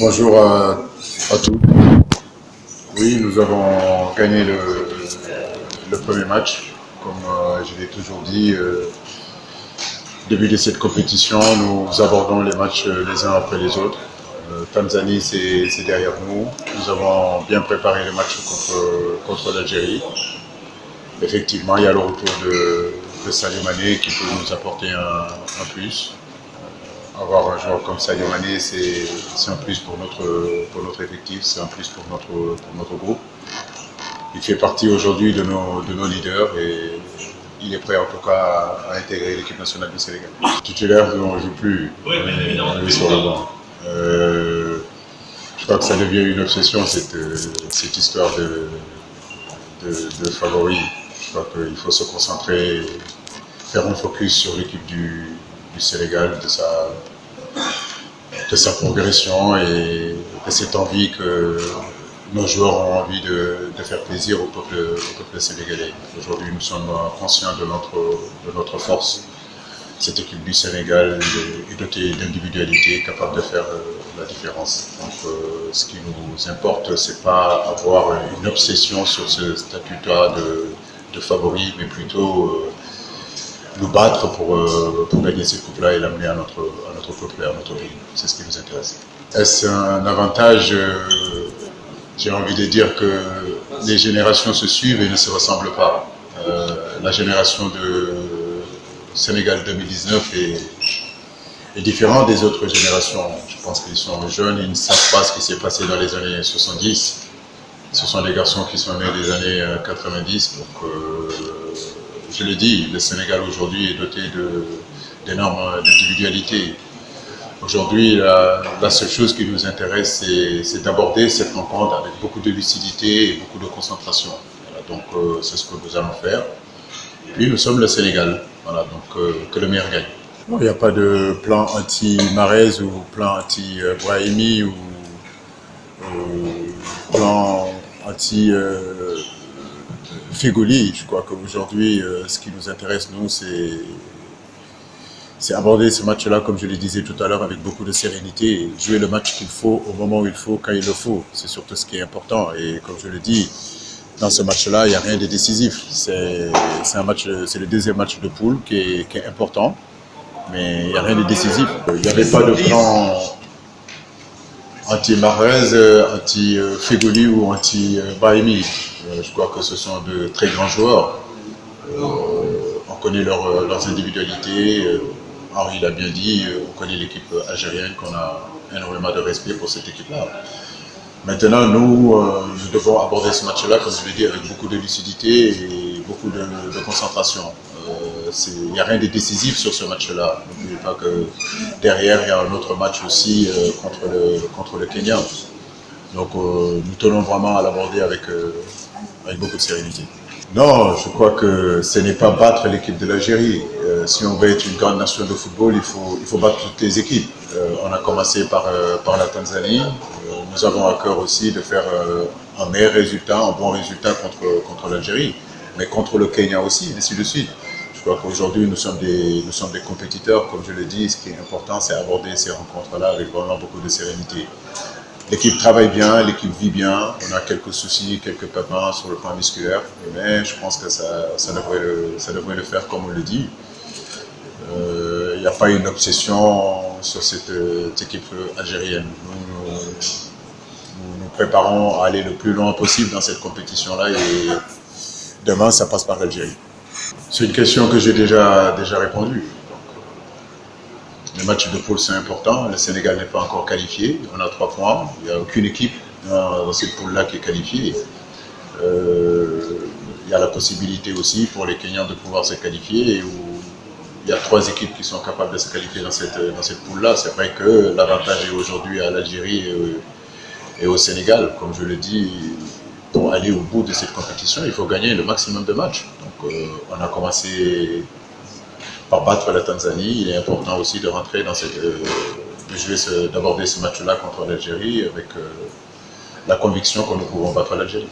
Bonjour à tous. Oui, nous avons gagné le premier match. Comme je l'ai toujours dit, début de cette compétition, nous abordons les matchs les uns après les autres. Tanzanie, c'est derrière nous. Nous avons bien préparé le match contre l'Algérie. Effectivement, il y a le retour de Sadio Mané qui peut nous apporter un plus. Avoir un joueur comme Sadio Mané, c'est un plus pour notre effectif, c'est un plus pour notre groupe. Il fait partie aujourd'hui de nos leaders et il est prêt en tout cas à intégrer l'équipe nationale du Sénégal. Titulaire, on ne joue plus, on est sur le banc. Je crois que ça devient une obsession cette histoire de favoris. Je crois qu'il faut se concentrer, faire un focus sur l'équipe du Sénégal, de sa progression et de cette envie que nos joueurs ont envie de faire plaisir au peuple sénégalais. Aujourd'hui, nous sommes conscients de notre force. Cette équipe du Sénégal est dotée d'individualité capable de faire la différence. Donc, ce qui nous importe, c'est pas avoir une obsession sur ce statut-là de favori, mais plutôt nous battre pour gagner cette coupe-là et l'amener à notre peuple et à notre pays. C'est ce qui nous intéresse. Est-ce un avantage J'ai envie de dire que les générations se suivent et ne se ressemblent pas. La génération de Sénégal 2019 est différente des autres générations. Je pense qu'ils sont jeunes, ils ne savent pas ce qui s'est passé dans les années 70. Ce sont des garçons qui sont nés des années 90. Donc, je le dis, le Sénégal aujourd'hui est doté d'énormes individualités. Aujourd'hui, la seule chose qui nous intéresse, c'est d'aborder cette rencontre avec beaucoup de lucidité et beaucoup de concentration. Voilà, donc, c'est ce que nous allons faire. Et puis, nous sommes le Sénégal. Voilà, donc, que le meilleur gagne. Bon, il n'y a pas de plan anti-Mahrez ou plan anti-Brahimi ou plan anti-Fegoli. Je crois qu'aujourd'hui, ce qui nous intéresse, nous, c'est aborder ce match-là, comme je le disais tout à l'heure, avec beaucoup de sérénité, et jouer le match qu'il faut, au moment où il faut, quand il le faut. C'est surtout ce qui est important. Et comme je le dis, dans ce match-là, il n'y a rien de décisif. C'est le deuxième match de poule qui est important, mais il n'y a rien de décisif. Il n'y avait pas de plan anti-Mahrez, anti-Fegoli ou anti-Brahimi. Je crois que ce sont de très grands joueurs. On connaît leurs individualités. Henri l'a bien dit, on connaît l'équipe algérienne, qu'on a énormément de respect pour cette équipe-là. Maintenant, nous devons aborder ce match-là, comme je l'ai dit, avec beaucoup de lucidité et beaucoup de concentration. Il n'y a rien de décisif sur ce match-là. N'oubliez pas que derrière, il y a un autre match aussi contre le Kenya. Donc, nous tenons vraiment à l'aborder avec beaucoup de sérénité. Non, je crois que ce n'est pas battre l'équipe de l'Algérie. Si on veut être une grande nation de football, il faut battre toutes les équipes. On a commencé par la Tanzanie. Nous avons à cœur aussi de faire un meilleur résultat, un bon résultat contre l'Algérie, mais contre le Kenya aussi, et ainsi de suite. Je crois qu'aujourd'hui, nous sommes des compétiteurs, comme je le dis. Ce qui est important, c'est aborder ces rencontres-là avec vraiment beaucoup de sérénité. L'équipe travaille bien, l'équipe vit bien. On a quelques soucis, quelques pépins sur le plan musculaire, mais je pense que ça devrait le faire comme on le dit. Il n'y a pas une obsession sur cette équipe algérienne. Nous préparons à aller le plus loin possible dans cette compétition-là et demain, ça passe par l'Algérie. C'est une question que j'ai déjà répondu. Les matchs de poule, c'est important. Le Sénégal n'est pas encore qualifié. On a 3 points. Il n'y a aucune équipe dans cette poule-là qui est qualifiée. Il y a la possibilité aussi pour les Kenyans de pouvoir se qualifier. Il y a 3 équipes qui sont capables de se qualifier dans cette poule-là. C'est vrai que l'avantage est aujourd'hui à l'Algérie et au Sénégal. Comme je le dis, pour aller au bout de cette compétition, il faut gagner le maximum de matchs. Donc, on a commencé par battre la Tanzanie. Il est important aussi de rentrer dans d'aborder ce match-là contre l'Algérie avec la conviction que nous pouvons battre l'Algérie.